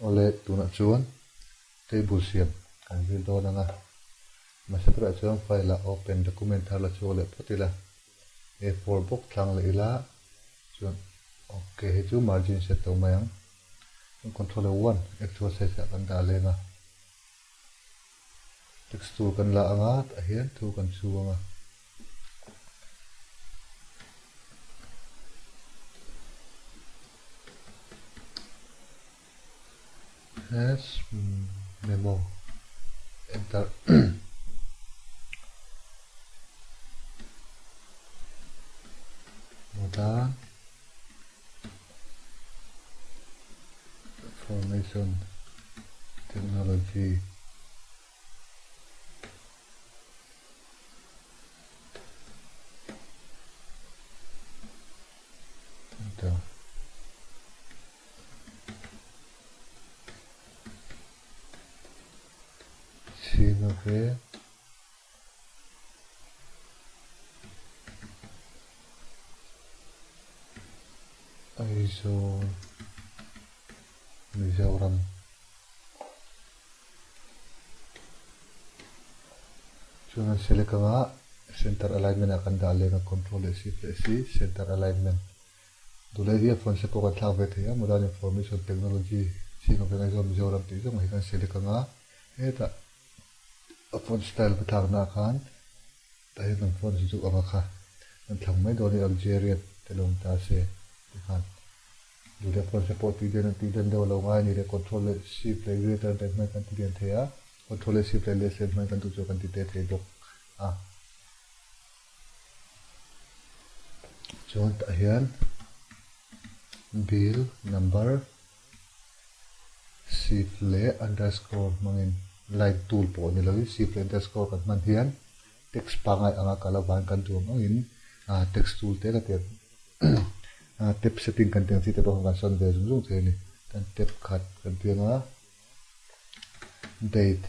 ole tuna chuan table siam kan zil do nanga masatra chuan file open document tharla chu ole photila a4 book thlang le ila chuan okay he chu margin set to mayang control 1 actual size kan da lenga text tool kan la anga ta hian thu kan chuanga has memo enter modern information technology enter Sinovac ISO Mizoram chuan select anga center alignment akan da lenga control C center alignment dulai hi phone se poka thla ve thia modern information technology Sinovac ISO Mizoram ti jong hi kan select anga eta phone style pathak na khan ta hi kan phone chu anga kha kan thlang mai do ni Algeria telong ta se khan dulai phone se pot ti den do lo ngai ni re control C play greater than mai kan ti den thia control C play less than mai kan tu chu kan ti te the dok chuan ta hian bill number cifle underscore mangin line tool po ni lo cifle underscore kan man hian text pangai anga kalawan kan tu mangin text tool te ka te tip setting kan te si te bo kan son ve zum the ni kan tip khat kan tianga date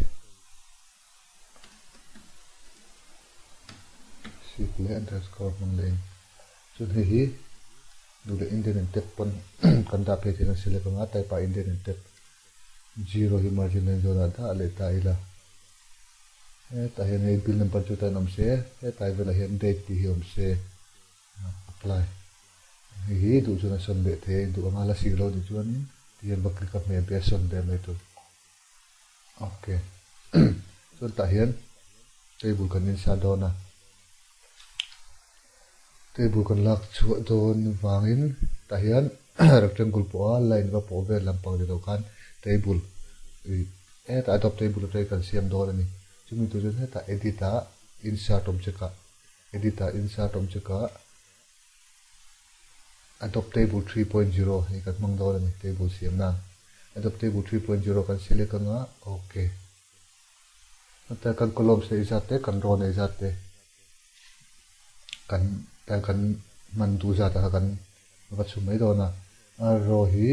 cifle underscore mangin chun hi dule independent tip pon kan da pe thina select anga type pa independent tip zero hi margin len zona da le ta ila ta hian ei bill number chu ta nom se ta vela hian date ti hi om se apply hi du chuna son be the du anga la silo ni chuan ti hian bakri ka me be son de me tu okay so ta hian table kan in sa dona table kan lak chu don wangin ta hian rectangle po a line va po ve lampang de kan table ta adopt table te kan siam do ani chumi tu jen ta edita insert object ka adopt table 3.0 he kan mang do ani table siam na adopt table 3.0 kan select anga okay ta kan columns te izate kan row ne izate kan ta kan man du za ta kan va chu mai do na row hi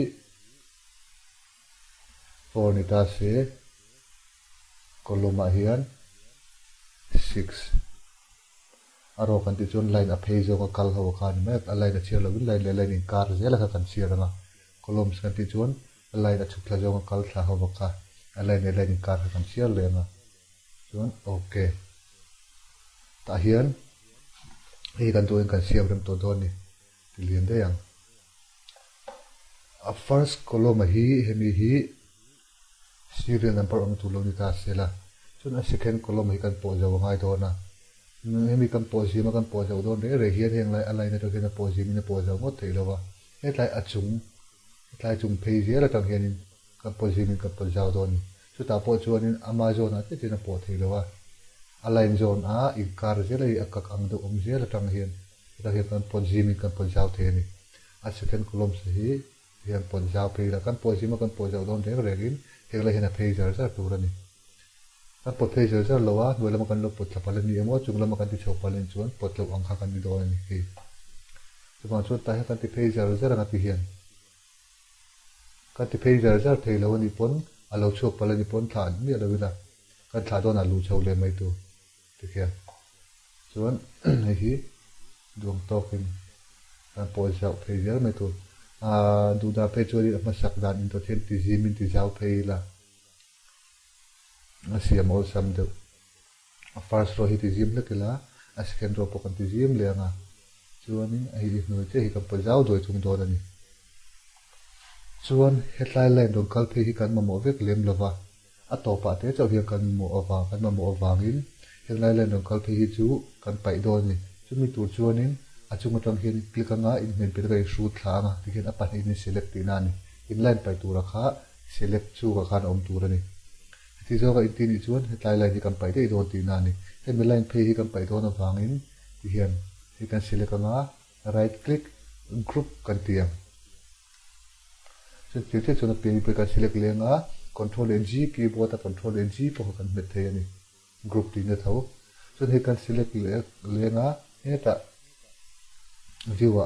for ni ta se column hian 6 aro kan ti chon line a phei zo ka kal ho khan me a line a chelo line le line in kar zela ka kan sia ranga columns kan ti chon a line a chukla zo ka kal tha ho ka a line in kar kan sia le na chon okay ta hian hi kan tu kan sia rem to do ni ti lien de yang a first column hi hemi hi serial number on tu lo ni ta sela chun a second column hi kan po zo ngai do na hemi kan po ji ma kan po zo do re hian heng lai alai na to ke na po ji mi na po zo mo thei lo wa he lai a chung phei je la tang hian kan po ji mi kan po zo do ni chu ta po chuan in amazon a te na po thei lo wa alain zone a in kar je lai akak ang do je la tang hian ta hian kan po ji mi kan po zo the ni a second column se hi hian po zo phei la kan po ji ma kan po zo do re rin heng lai hian a phei jar sa tu ra ni kan pot phei jar sa lo wa nuai lama kan lo pot thapal ni emo chung lama kan ti chopalen chuan pot lo ang kha kan ni do ni hi chuma chu ta hian kan ti phei jar za ra ti hian kan ti phei jar za thei lo ni pon a lo chok pal ni pon than mi lo na kan tha do na lu chho le mai tu ti hian chuan hi duang tokin kan po zau phei jar mai tu du da pe chori ma sak dan in to then ti zimin ti zau phei la asiam ol sam de first row hi ti zim le kila a second row pokon ti zim le nga chuanin a hi nu te hi kan po zau doi chung do ani chuan headline line dong kal phei hi kan ma mo vek lem lova a to pa te chaw hi kan mo awa kan ma mo awangin headline line dong kal phei hi chu kan pai do ni chumi tur chuanin a chung atang hian click anga in men pe gai shoot thanga tikin a pan in select ina ni in line pai tur kha select chu ka khan om tur ani ti zo ga in ti ni chuan headline line hi kan pai te do ti na ni he line phei hi kan pai do na wangin ti hian hi kan select anga right click group kan tiang so ti chuna pe kan select lenga control n g keyboard a control n g po kan met the ani group ti na tho so he kan select lenga eta view a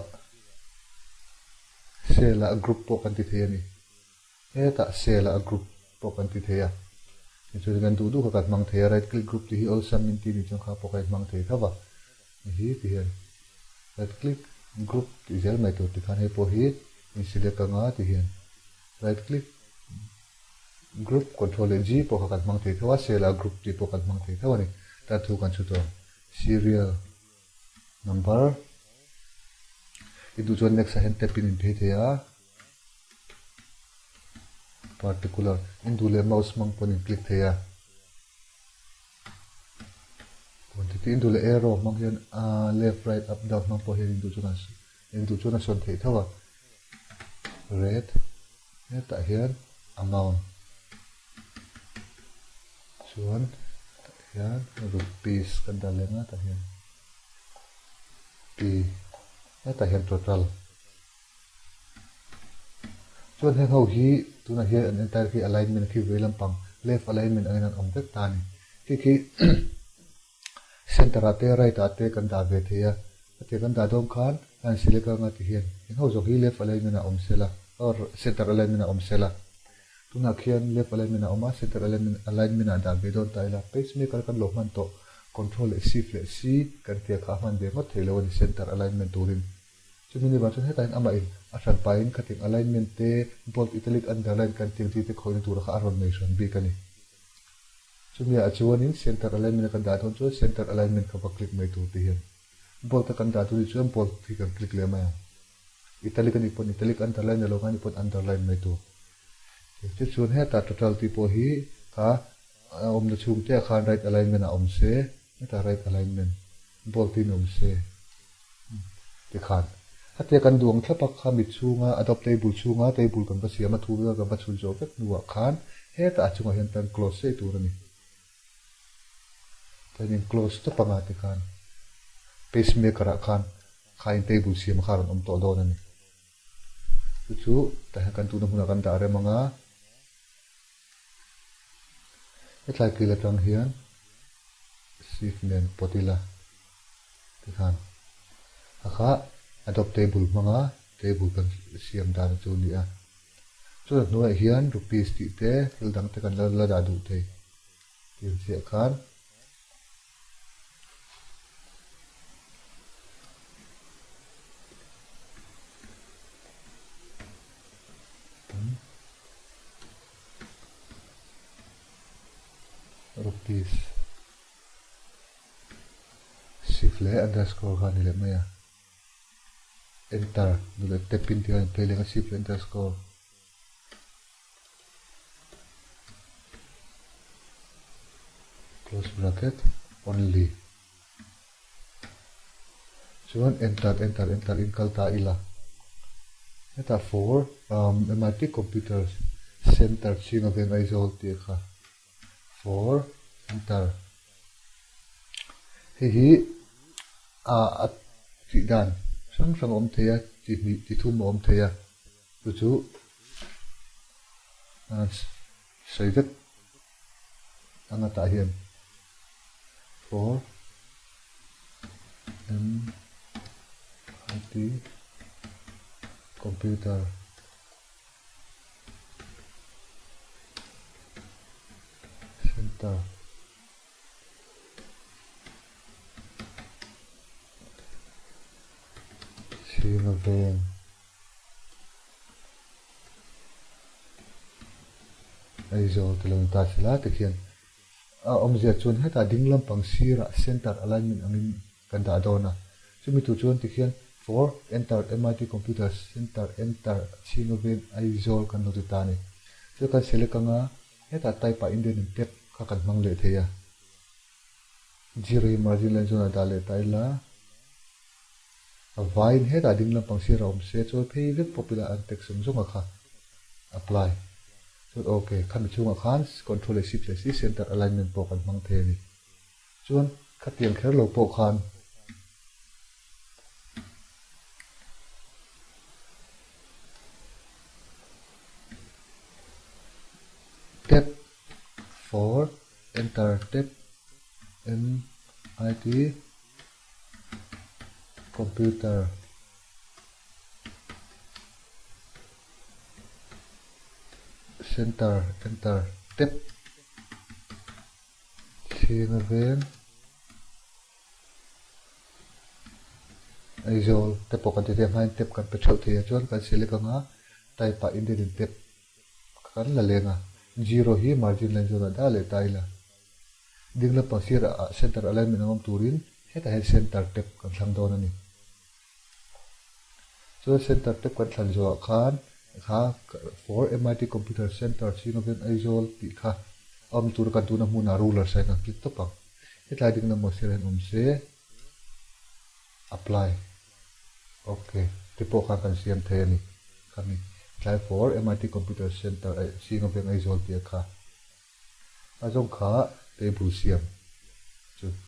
sela group po kan ti the ani eta sela group po kan ti the ya so kan du ka kan mang the right click group ti hi all sum in ti ni chung kha po kai mang the thawa hi ti hian right click group ti zel mai to ti khan he po hi in select anga ti hian right click group control n g po ka kan mang the thawa sela group ti po kan mang the thawa ni ta thu kan chu to serial number idu chuan next hen tap in phei thea particular indule mouse mang pon in click thea quantity indule arrow mang hian left right up down mang po hian indu chuan son thei thawa red eta hian amount chuan hian rupees kan dalenga ta hian p eta hian total chuan heng ho hi tuna hian an entire hi alignment khi velam pang left alignment ang an omvek tani ki center ate right ate kan da ve thea ate kan da dom khan an select anga ti hian heng ho zo hi left alignment a omsela or center alignment a omsela tuna khian left alignment a oma center alignment a da ve don taila pacemaker kan lo man to control shift c kan tia kha man de ngot thelo ni center alignment turin chumini ba chun hetain ama in a than pain khating alignment te bold italic underline kan ting ti te khoin tur kha aron nation b kani chumi a chuanin center alignment kan da thon chu center alignment ka click mai tu ti hian bold kan da tu chu bold ti kan click le ma italic kan ipon italic underline lo kan ipon underline mai tu ti chun he ta total ti po hi ka om na chung te khan right alignment a om se ta right alignment bold ti nom se ti khan hate kan duang thlapa kha mi chunga adopt table chunga table kan pasia ma thu ga ba chun jo vek nuwa khan he ta chunga hian tan close se tur ani tan close to panga ti khan pacemaker a khan khain table siam kharon om to don ani chu ta kan tu na huna kan da re manga etlai kila tang hian sifnen potila ti khan akha adopt table manga table kan siam dan chu ni a chu no hian rupees ti te hildang te kan la da du te tin sia khan rupees sifle underscore khan ile maya enter do tap in tian pele nga sifle underscore close bracket only chuan enter in kalta ila eta for MIT computers center chin of an isol ti kha for enter hi a ti dan sang om theya ti thum om theya chu saivet anga ta hian for MIT computer center Sinoven Aizawl telung ta sila tikhian omzia chuan heta ding lampang sira center alignment angin kan dah dawna chumi tu chuan tikhian for enter MIT computer center enter chinoven aizawl kan notu ta ni chu kan select anga heta type a indian tep kha kan mang le theya zero margin line zona dale taila vain heta ding lampang sira omse chu favorite popular and text zonga kha apply chuan okay khami chunga khan control shift le center alignment po kan mang the ni chuan khatiang kher lo po khan tab for enter tab MIT computer center enter tab chinoven aizawl tab po kan ti main tab kan pe thau thei chuan kan select anga type a indian tab kan la lenga zero hi margin line zona dale taila dingla pasira center alignment angom turin heta head center tab kan thlang dawna ni so center tab kan thlan zo khan kha for MIT computer center chinoven aizawl ti kha tur kan tuna hmuna ruler sai kan click to pang heta ding na mo siren se apply okay tipo kha kan siam the ni kami try for MIT computer center chinoven aizawl ti kha azong kha table siam chu